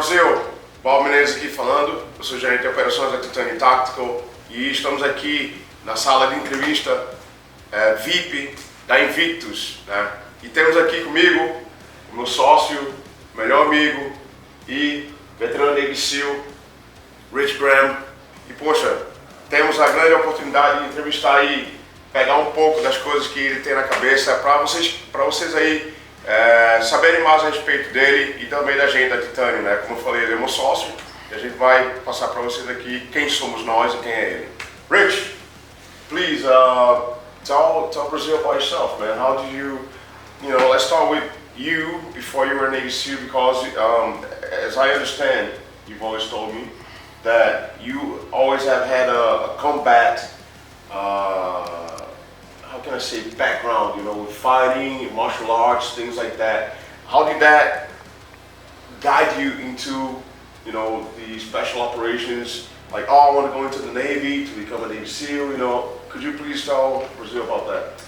Brasil, Menezes aqui falando, eu sou gerente de operações da Titanium Tactical e estamos aqui na sala de entrevista VIP da INVICTUS, né? E temos aqui comigo o meu sócio, melhor amigo e veterano Navy SEAL, Rich Graham. E poxa, temos a grande oportunidade de entrevistar e pegar um pouco das coisas que ele tem na cabeça para vocês aí saberem mais a respeito dele e também da gente da Titanium, né? Como eu falei, ele é meu sócio e a gente vai passar para vocês aqui quem somos nós e quem é ele. Rich, please tell Brazil about yourself, man. How did you know, let's start with you before you were a Navy SEAL, because as I understand, you've always told me that you always have had a combat, how can I say, background, you know, with fighting, martial arts, things like that. How did that guide you into, you know, the special operations? Like, oh, I want to go into the Navy to become a Navy SEAL, you know. Could you please tell Brazil about that?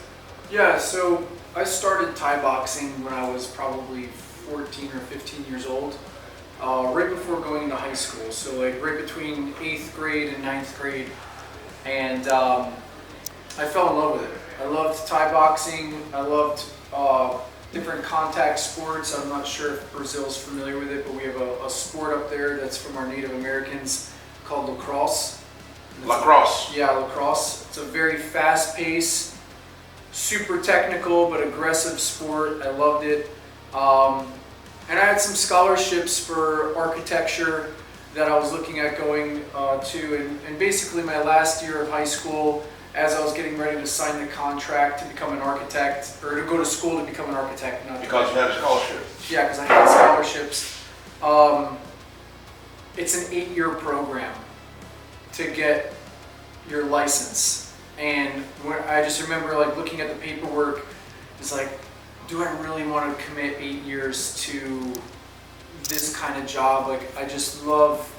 Yeah, so I started Thai boxing when I was probably 14 or 15 years old, right before going into high school. So like right between 8th grade and 9th grade. And I fell in love with it. I loved Thai boxing. I loved different contact sports. I'm not sure if Brazil's familiar with it, but we have a sport up there that's from our Native Americans called lacrosse. Lacrosse? Yeah, lacrosse. It's a very fast-paced, super technical but aggressive sport. I loved it. And I had some scholarships for architecture that I was looking at going to. And basically my last year of high school, as I was getting ready to sign the contract to become an architect, or to go to school to become an architect. Because you had a scholarship? Yeah, because I had scholarships. It's an 8-year program to get your license. And when I just remember like looking at the paperwork, it's like, do I really want to commit 8 years to this kind of job? Like, I just love,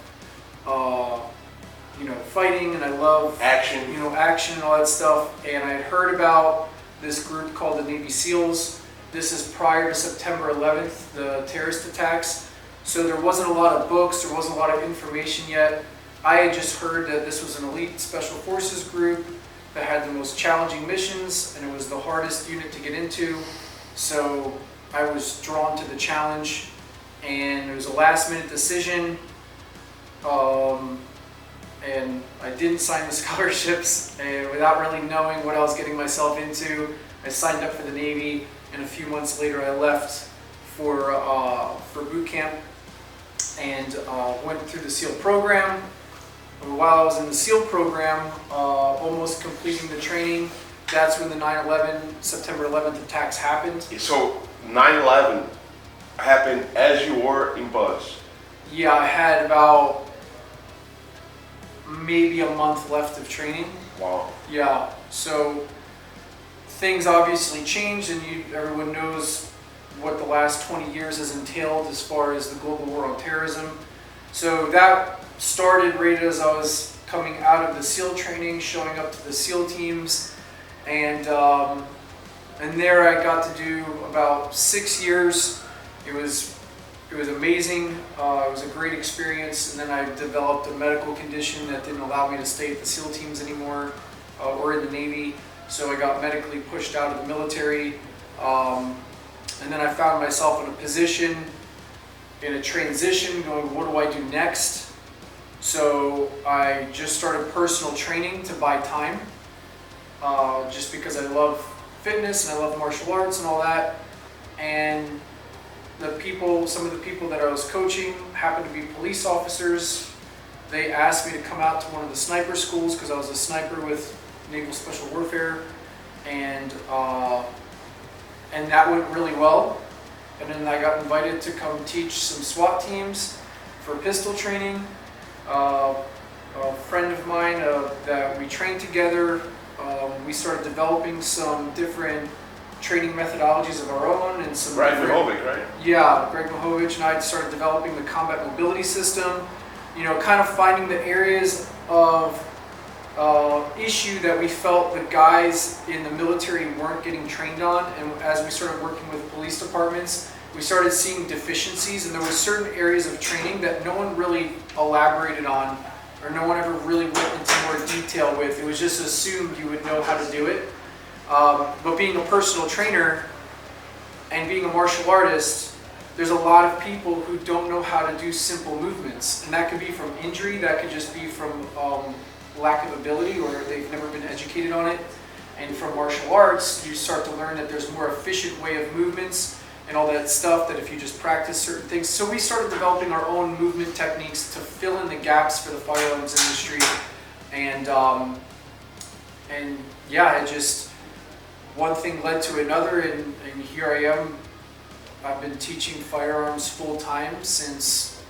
you know, fighting, and I love action, you know, action and all that stuff. And I had heard about this group called the Navy SEALs. This is prior to September 11th, the terrorist attacks. So there wasn't a lot of books, there wasn't a lot of information yet. I had just heard that this was an elite special forces group that had the most challenging missions, and it was the hardest unit to get into. So I was drawn to the challenge, and it was a last-minute decision. And I didn't sign the scholarships, and without really knowing what I was getting myself into, I signed up for the Navy, and a few months later I left for boot camp and went through the SEAL program. And while I was in the SEAL program, almost completing the training, that's when the 9/11, September 11th attacks happened. So 9/11 happened as you were in Buzz? Yeah, I had about maybe a month left of training. Wow. Yeah, so things obviously changed, and everyone knows what the last 20 years has entailed as far as the global war on terrorism. So that started right as I was coming out of the SEAL training, showing up to the SEAL teams, and there I got to do about 6 years. It was amazing. It was a great experience, and then I developed a medical condition that didn't allow me to stay at the SEAL teams anymore or in the Navy, so I got medically pushed out of the military, and then I found myself in a position, in a transition, going, what do I do next? So I just started personal training to buy time, just because I love fitness and I love martial arts and all that. And some of the people that I was coaching happened to be police officers. They asked me to come out to one of the sniper schools because I was a sniper with Naval Special Warfare, and that went really well. And then I got invited to come teach some SWAT teams for pistol training. A friend of mine that we trained together, we started developing some different training methodologies of our own, and some Greg Mahovich, right? Yeah, Greg Mahovich and I started developing the combat mobility system, you know, kind of finding the areas of issue that we felt the guys in the military weren't getting trained on, and as we started working with police departments, we started seeing deficiencies, and there were certain areas of training that no one really elaborated on, or no one ever really went into more detail with. It was just assumed you would know how to do it. But being a personal trainer and being a martial artist, there's a lot of people who don't know how to do simple movements. And that could be from injury, that could just be from lack of ability, or they've never been educated on it. And from martial arts, you start to learn that there's a more efficient way of movements and all that stuff, that if you just practice certain things. So we started developing our own movement techniques to fill in the gaps for the firearms industry. And yeah, it just, one thing led to another, and here I am. I've been teaching firearms full-time since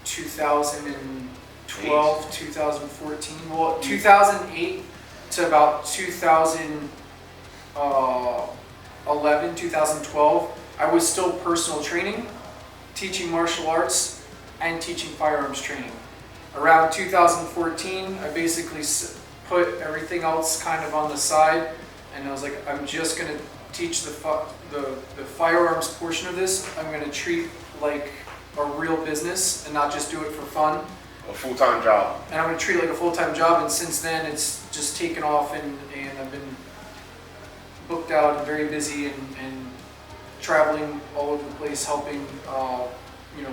2012, 2014. Well, 2008 to about 2011, 2012. I was still personal training, teaching martial arts, and teaching firearms training. Around 2014, I basically put everything else kind of on the side, and I was like, I'm just going to teach the firearms portion of this. I'm going to treat like a real business and not just do it for fun. A full-time job. And I'm going to treat it like a full-time job, and since then it's just taken off, and I've been booked out and very busy and traveling all over the place, helping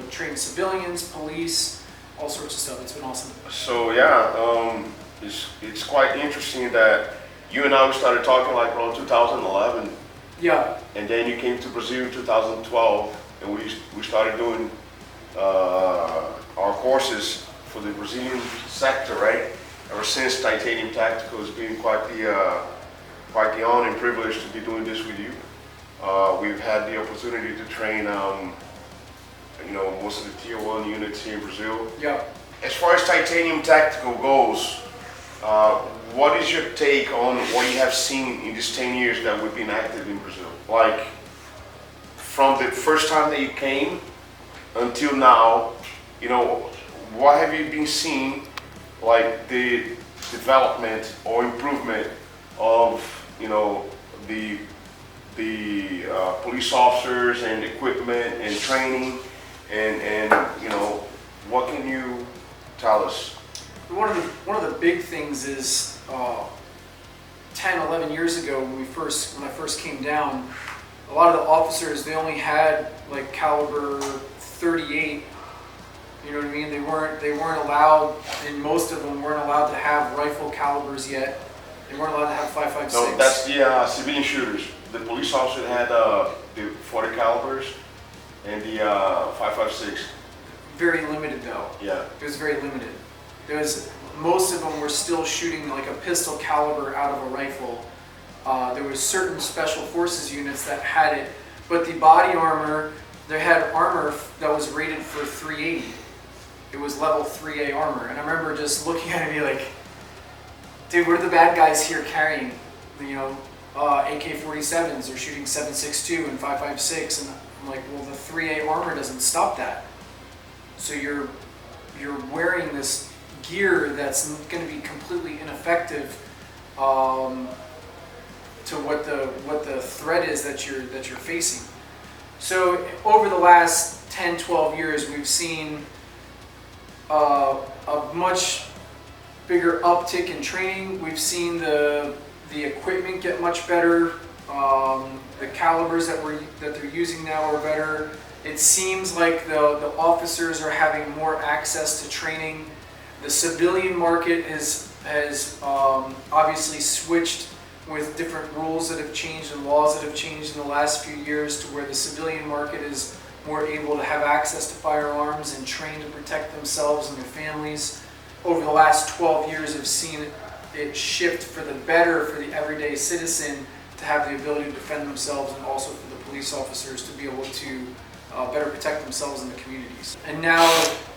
train civilians, police, all sorts of stuff. It's been awesome. So yeah, it's quite interesting that you and I we started talking like around 2011. Yeah. And then you came to Brazil in 2012, and we started doing our courses for the Brazilian sector, right? Ever since Titanium Tactical has been quite the honor and privilege to be doing this with you. We've had the opportunity to train, most of the Tier 1 units here in Brazil. Yeah. As far as Titanium Tactical goes, what is your take on what you have seen in these 10 years that we've been active in Brazil? Like, from the first time that you came until now, what have you been seeing, like the development or improvement of, the police officers and equipment and training, and what can you tell us? One of the big things is 10, 11 years ago when I first came down, a lot of the officers, they only had like caliber 38. You know what I mean? They weren't allowed, and most of them weren't allowed to have rifle calibers yet. They weren't allowed to have 5.56. No, that's the civilian shooters. The police officer had the 40 calibers and the 5.56. Very limited though. Yeah. It was very limited. Most of them were still shooting like a pistol caliber out of a rifle. There was certain special forces units that had it, but the body armor, they had armor that was rated for 380. It was level 3A armor, and I remember just looking at it and be like, dude, we're the bad guys here carrying, AK-47s. They're shooting 7.62 and 5.56, and I'm like, well, the 3A armor doesn't stop that. So you're wearing this gear that's going to be completely ineffective to what the threat is that you're facing. So over the last 10, 12 years, we've seen a much bigger uptick in training. We've seen the equipment get much better. The calibers that they're using now are better. It seems like the officers are having more access to training. The civilian market has obviously switched with different rules that have changed and laws that have changed in the last few years, to where the civilian market is more able to have access to firearms and train to protect themselves and their families. Over the last 12 years, I've seen it shift for the better for the everyday citizen to have the ability to defend themselves, and also for the police officers to be able to better protect themselves in the communities. And now,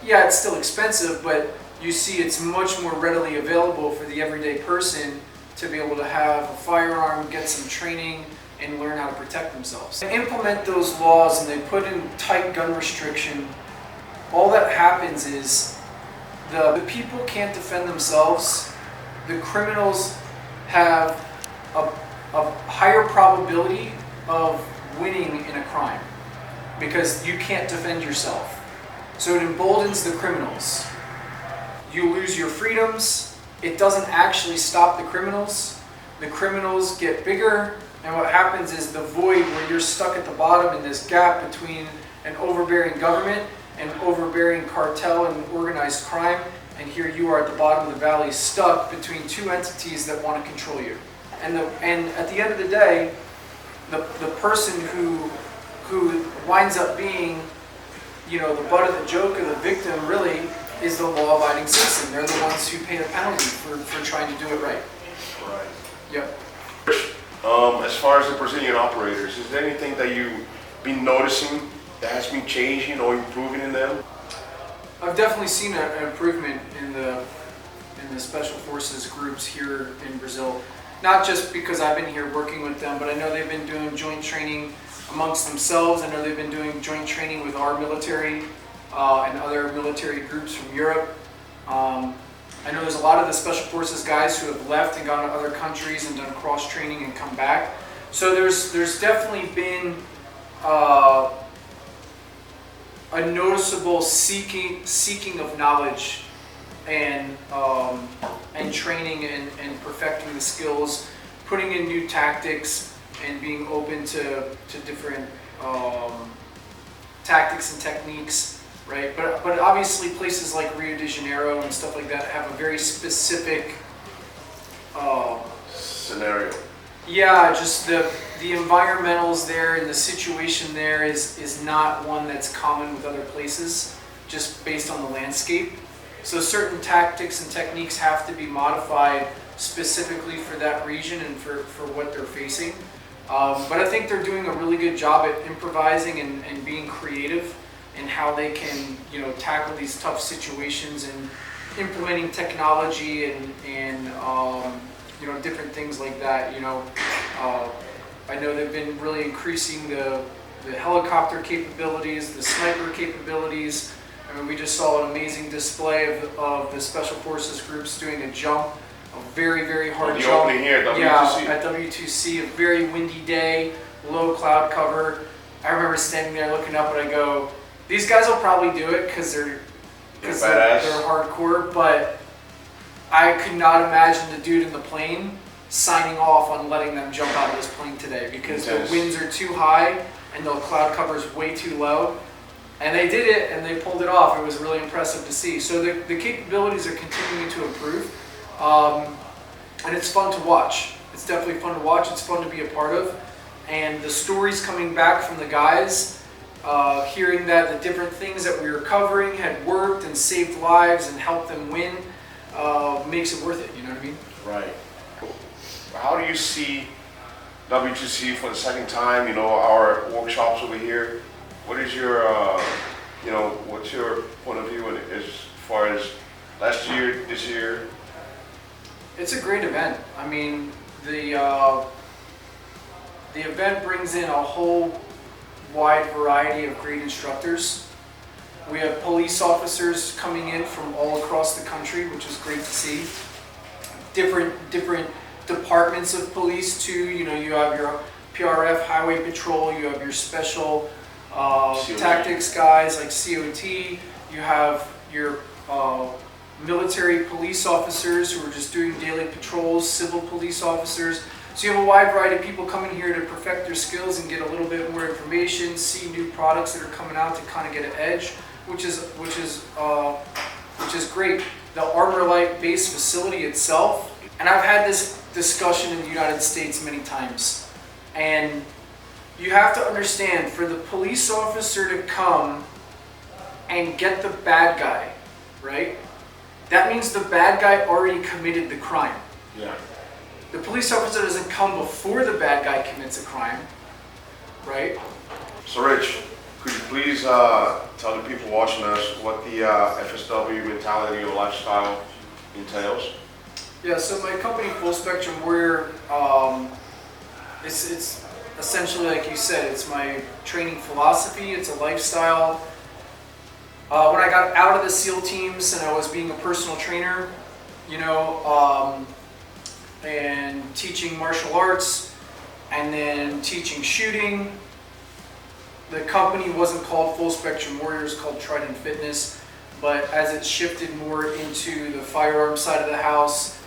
yeah, it's still expensive, but you see it's much more readily available for the everyday person to be able to have a firearm, get some training, and learn how to protect themselves. They implement those laws and they put in tight gun restriction. All that happens is the people can't defend themselves. The criminals have a higher probability of winning in a crime. because you can't defend yourself. So it emboldens the criminals. You lose your freedoms. It doesn't actually stop the criminals. The criminals get bigger, and what happens is the void where you're stuck at the bottom in this gap between an overbearing government and overbearing cartel and organized crime, and here you are at the bottom of the valley stuck between two entities that want to control you. And at the end of the day, the person who winds up being, you know, the butt of the joke or the victim really is the law-abiding citizen. They're the ones who pay the penalty for trying to do it right. Right. Yep. As far as the Brazilian operators, is there anything that you've been noticing that has been changing or improving in them? I've definitely seen an improvement in the special forces groups here in Brazil. Not just because I've been here working with them, but I know they've been doing joint training amongst themselves. I know they've been doing joint training with our military and other military groups from Europe. I know there's a lot of the special forces guys who have left and gone to other countries and done cross training and come back. So there's definitely been a noticeable seeking of knowledge and training and perfecting the skills, putting in new tactics and being open to different tactics and techniques, right? But obviously places like Rio de Janeiro and stuff like that have a very specific scenario. Yeah, just the environmentals there and the situation there is not one that's common with other places, just based on the landscape. So certain tactics and techniques have to be modified specifically for that region and for what they're facing. But I think they're doing a really good job at improvising and being creative in how they can, you know, tackle these tough situations and implementing technology and you know, different things like that. You know, I know they've been really increasing the helicopter capabilities, the sniper capabilities. I mean, we just saw an amazing display of the special forces groups doing a jump, a very, very hard the jump. opening here at W2C. Yeah, at W2C, a very windy day, low cloud cover. I remember standing there looking up and I go, these guys will probably do it because they're hardcore, but I could not imagine the dude in the plane signing off on letting them jump out of this plane today because the winds are too high and the cloud cover is way too low. And they did it and they pulled it off. It was really impressive to see. So the capabilities are continuing to improve. And it's fun to watch. It's definitely fun to watch. It's fun to be a part of. And the stories coming back from the guys, hearing that the different things that we were covering had worked and saved lives and helped them win, makes it worth it, you know what I mean? Right. How do you see W2C for the second time, you know, our workshops over here? What is your, you know, what's your point of view as far as last year, this year? It's a great event. I mean, the event brings in a whole wide variety of great instructors. We have police officers coming in from all across the country, which is great to see. Different departments of police too. You know, you have your PRF Highway Patrol, you have your special tactics guys like COT, you have your military police officers who are just doing daily patrols, civil police officers. So you have a wide variety of people coming here to perfect their skills and get a little bit more information, see new products that are coming out to kind of get an edge, which is great. The Armor Light base facility itself, and I've had this discussion in the United States many times, and you have to understand, for the police officer to come and get the bad guy, right? That means the bad guy already committed the crime. Yeah. The police officer doesn't come before the bad guy commits a crime, right? So Rich, could you please tell the people watching us what the FSW mentality or lifestyle entails? Yeah, so my company, Full Spectrum Warrior, it's essentially, like you said, it's my training philosophy, it's a lifestyle. When I got out of the SEAL teams and I was being a personal trainer, you know, and teaching martial arts, and then teaching shooting, the company wasn't called Full Spectrum Warriors, called Trident Fitness, but as it shifted more into the firearm side of the house,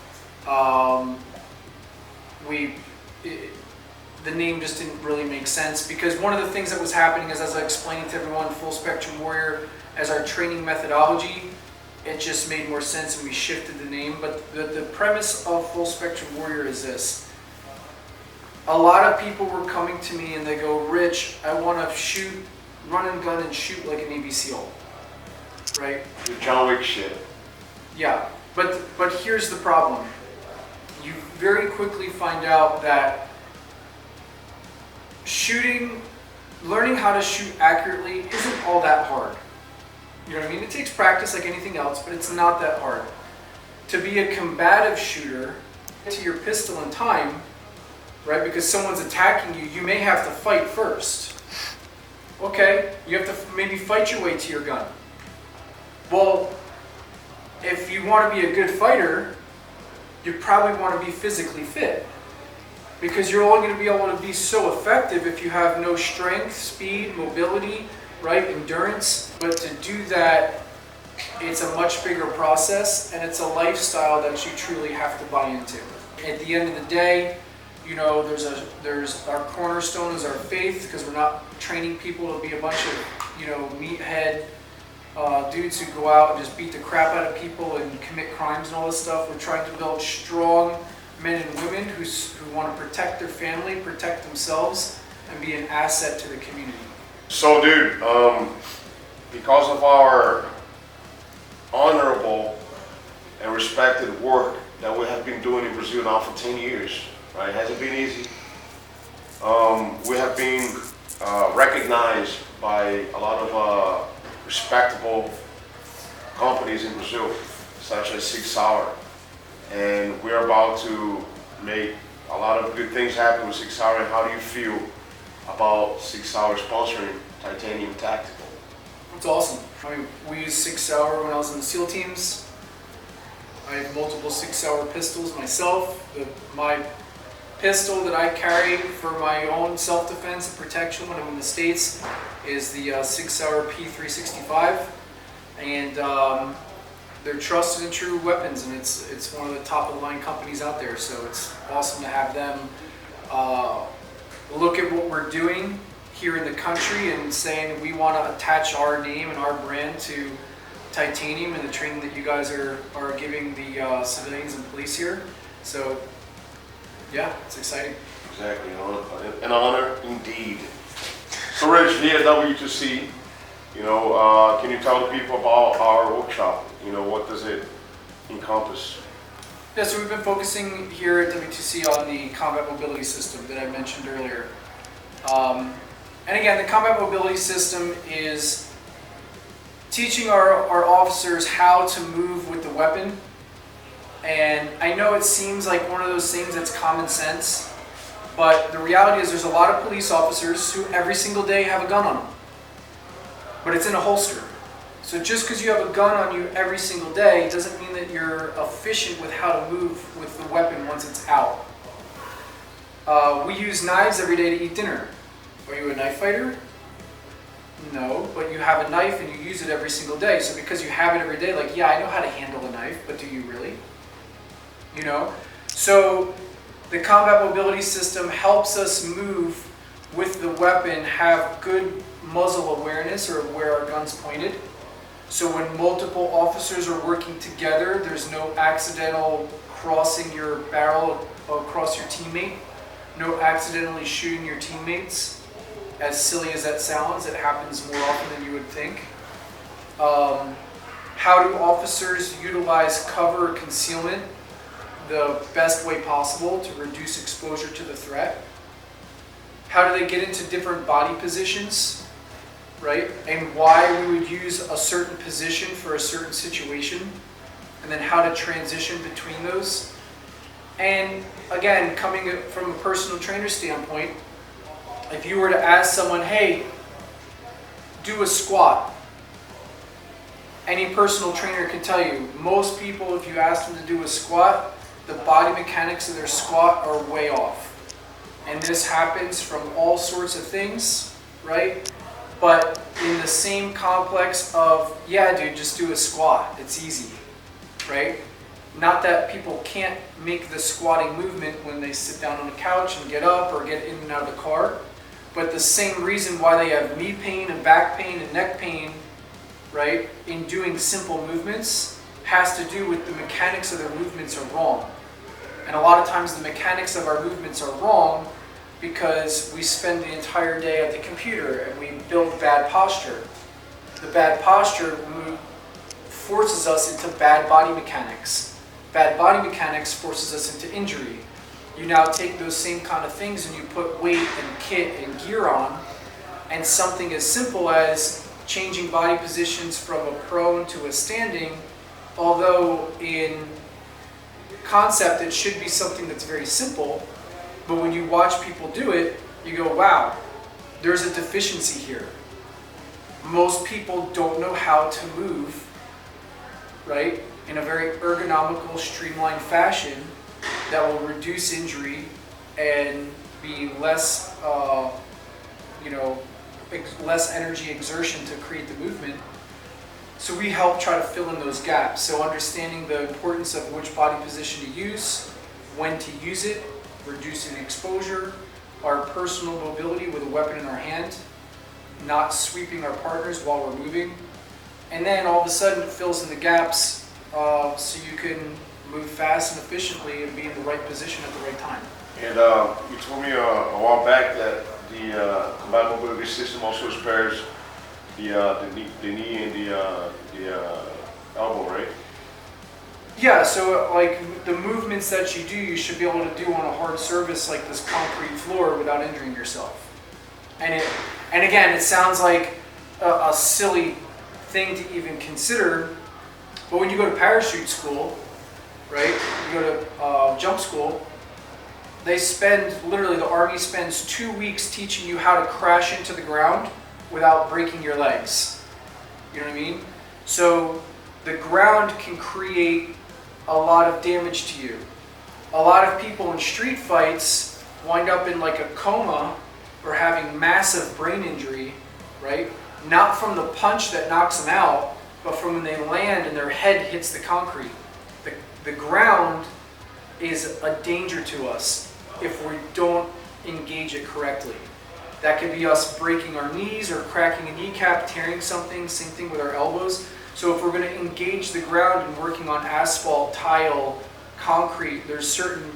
the name just didn't really make sense, because one of the things that was happening is, as I explained to everyone, Full Spectrum Warrior as our training methodology, it just made more sense and we shifted the name. But the premise of Full Spectrum Warrior is this. A lot of people were coming to me and they go, Rich, I want to shoot, run and gun and shoot like a Navy SEAL, right? The John Wick shit. Yeah, but here's the problem. You very quickly find out that learning how to shoot accurately isn't all that hard. You know what I mean? It takes practice like anything else, but it's not that hard. To be a combative shooter, to your pistol in time, right? Because someone's attacking you, you may have to fight first. Okay, you have to maybe fight your way to your gun. Well, if you want to be a good fighter, you probably want to be physically fit. Because you're only going to be able to be so effective if you have no strength, speed, mobility, right, endurance. But to do that, it's a much bigger process, and it's a lifestyle that you truly have to buy into. At the end of the day, you know, there's our cornerstone is our faith, because we're not training people to be a bunch of, you know, meathead dudes who go out and just beat the crap out of people and commit crimes and all this stuff. We're trying to build strong men and women who want to protect their family, protect themselves, and be an asset to the community. So, dude, because of our honorable and respected work that we have been doing in Brazil now for 10 years, right? It hasn't been easy. We have been recognized by a lot of respectable companies in Brazil, such as Sig Sauer. And we're about to make a lot of good things happen with Sig Sauer. And how do you feel about Sig Sauer sponsoring Titanium Tactical? It's awesome. I mean, we used Sig Sauer when I was in the SEAL teams. I have multiple Sig Sauer pistols myself. My pistol that I carry for my own self-defense and protection when I'm in the States is the Sig Sauer P365. And they're trusted and true weapons, and it's one of the top of the line companies out there. So it's awesome to have them look at what we're doing here in the country and saying we want to attach our name and our brand to titanium and the training that you guys are giving the civilians and police here. So yeah, it's exciting. Exactly, an honor indeed. So Rich, here at W2C, you know, can you tell the people about our workshop? You know, what does it encompass? Yeah, so we've been focusing here at W2C on the combat mobility system that I mentioned earlier. And again, the combat mobility system is teaching our officers how to move with the weapon. And I know it seems like one of those things that's common sense, but the reality is there's a lot of police officers who every single day have a gun on them, but it's in a holster. So just because you have a gun on you every single day doesn't mean that you're efficient with how to move with the weapon once it's out. We use knives every day to eat dinner. Are you a knife fighter? No, but you have a knife and you use it every single day. So because you have it every day, like, yeah, I know how to handle a knife, but do you really? You know? So the combat mobility system helps us move with the weapon, have good muzzle awareness or where our gun's pointed. So when multiple officers are working together, there's no accidental crossing your barrel across your teammate, no accidentally shooting your teammates. As silly as that sounds, it happens more often than you would think. How do officers utilize cover or concealment the best way possible to reduce exposure to the threat? How do they get into different body positions, right? And why we would use a certain position for a certain situation, and then how to transition between those. And again, coming from a personal trainer standpoint, if you were to ask someone, hey, do a squat, any personal trainer can tell you, most people, if you ask them to do a squat, the body mechanics of their squat are way off. And this happens from all sorts of things, right? but in the same complex of, yeah, dude, just do a squat. It's easy, right? Not that people can't make the squatting movement when they sit down on the couch and get up or get in and out of the car, but the same reason why they have knee pain and back pain and neck pain, right, in doing simple movements has to do with the mechanics of their movements are wrong. And a lot of times the mechanics of our movements are wrong because we spend the entire day at the computer and we build bad posture. The bad posture forces us into bad body mechanics. Bad body mechanics forces us into injury. You now take those same kind of things and you put weight and kit and gear on, and something as simple as changing body positions from a prone to a standing, although in concept it should be something that's very simple, but when you watch people do it, you go, wow, there's a deficiency here. Most people don't know how to move, right, in a very ergonomical, streamlined fashion that will reduce injury and be less, less energy exertion to create the movement. So we help try to fill in those gaps. So understanding the importance of which body position to use, when to use it, reducing exposure, our personal mobility with a weapon in our hand, not sweeping our partners while we're moving, and then all of a sudden it fills in the gaps so you can move fast and efficiently and be in the right position at the right time. And you told me a while back that the combined mobility system also spares the knee and the elbow, right? Yeah, so like the movements that you do, you should be able to do on a hard surface like this concrete floor without injuring yourself. And again, it sounds like a silly thing to even consider, but when you go to parachute school, right, you go to jump school, they spend, literally the Army spends 2 weeks teaching you how to crash into the ground without breaking your legs. You know what I mean? So the ground can create a lot of damage to you. A lot of people in street fights wind up in like a coma or having massive brain injury, right? Not from the punch that knocks them out, but from when they land and their head hits the concrete. The ground is a danger to us if we don't engage it correctly. That could be us breaking our knees or cracking a kneecap, tearing something, same thing with our elbows. So if we're going to engage the ground and working on asphalt, tile, concrete, there's certain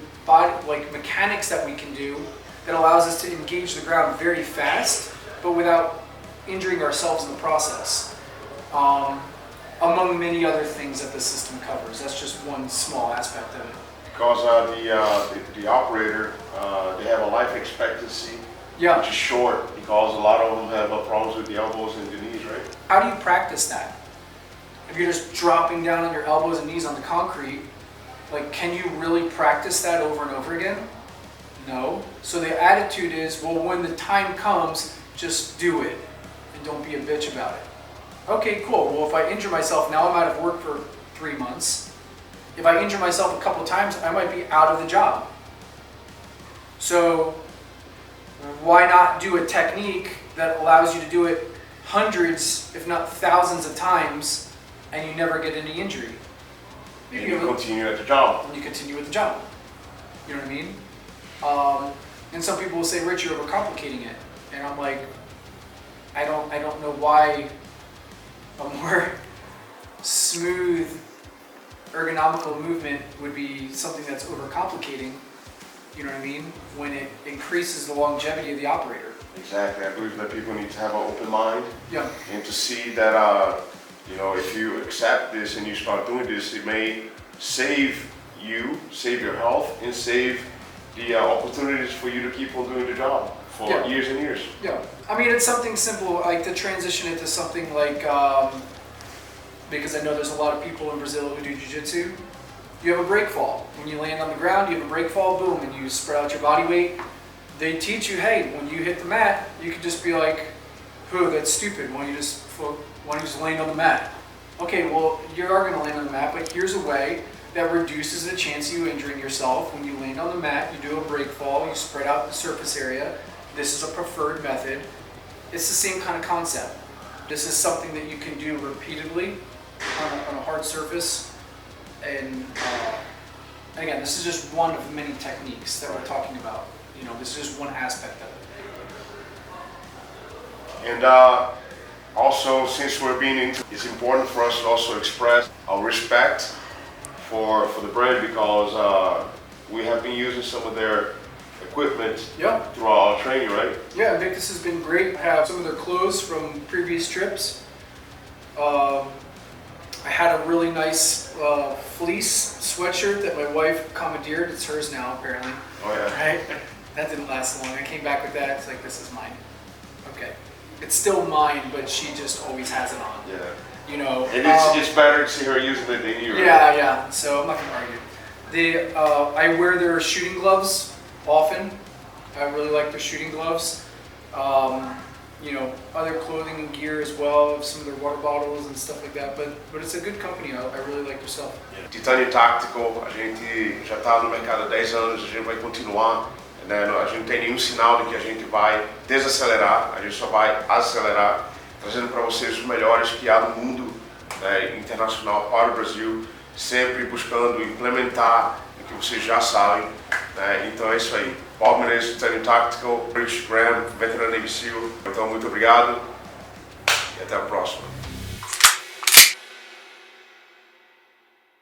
mechanics that we can do that allows us to engage the ground very fast, but without injuring ourselves in the process. Among many other things that the system covers. That's just one small aspect of it. Because the operator, they have a life expectancy, yeah, which is short, because a lot of them have problems with the elbows and the knees, right? How do you practice that? If you're just dropping down on your elbows and knees on the concrete, like, can you really practice that over and over again? No. So the attitude is, well, when the time comes, just do it and don't be a bitch about it. Okay, cool. Well, if I injure myself, now I'm out of work for 3 months. If I injure myself a couple times, I might be out of the job. So why not do a technique that allows you to do it hundreds, if not thousands of times, and you never get any injury? And you continue at the job. And you continue with the job. You know what I mean? And some people will say, Rich, you're overcomplicating it. And I'm like, I don't know why a more smooth, ergonomical movement would be something that's overcomplicating, you know what I mean, when it increases the longevity of the operator. Exactly. I believe that people need to have an open mind, yeah, and to see that, if you accept this and you start doing this, it may save you, save your health, and save the opportunities for you to keep on doing the job for years and years. Yeah. I mean, it's something simple, like to transition into something like, because I know there's a lot of people in Brazil who do jiu-jitsu, you have a break fall. When you land on the ground, you have a break fall, boom, and you spread out your body weight. They teach you, hey, when you hit the mat, you could just be like, that's stupid, why don't you just land on the mat? Okay, well, you are going to land on the mat, but here's a way that reduces the chance of you injuring yourself. When you land on the mat, you do a break fall, you spread out the surface area. This is a preferred method. it's the same kind of concept. This is something that you can do repeatedly on a hard surface. And again, this is just one of many techniques that we're talking about. You know, this is just one aspect of it. And also, since we're being into, it's important for us to also express our respect for the brand, because we have been using some of their equipment throughout our training, right? Yeah, INVICTUS has been great. I have some of their clothes from previous trips. I had a really nice fleece sweatshirt that my wife commandeered. It's hers now, apparently. Oh yeah. Right? That didn't last long. I came back with that. It's like, this is mine. Okay. It's still mine, but she just always has it on. Yeah. You know. And it's better to see her using it than you. Right? Yeah, yeah. So I'm not gonna argue. I wear their shooting gloves often. I really like their shooting gloves. You know, other clothing and gear as well, some of their water bottles and stuff like that. But it's a good company. I really like their stuff. Titanium Tactical, a gente já está no mercado há 10 anos, a gente vai continuar. Né? A gente não tem nenhum sinal de que a gente vai desacelerar, a gente só vai acelerar, trazendo para vocês os melhores que há no mundo, né, internacional para o Brasil, sempre buscando implementar o que vocês já sabem. Né? Então é isso aí. Menezes da Titanium Tactical, Instagram, veterano imbecil. Então muito obrigado e até a próxima.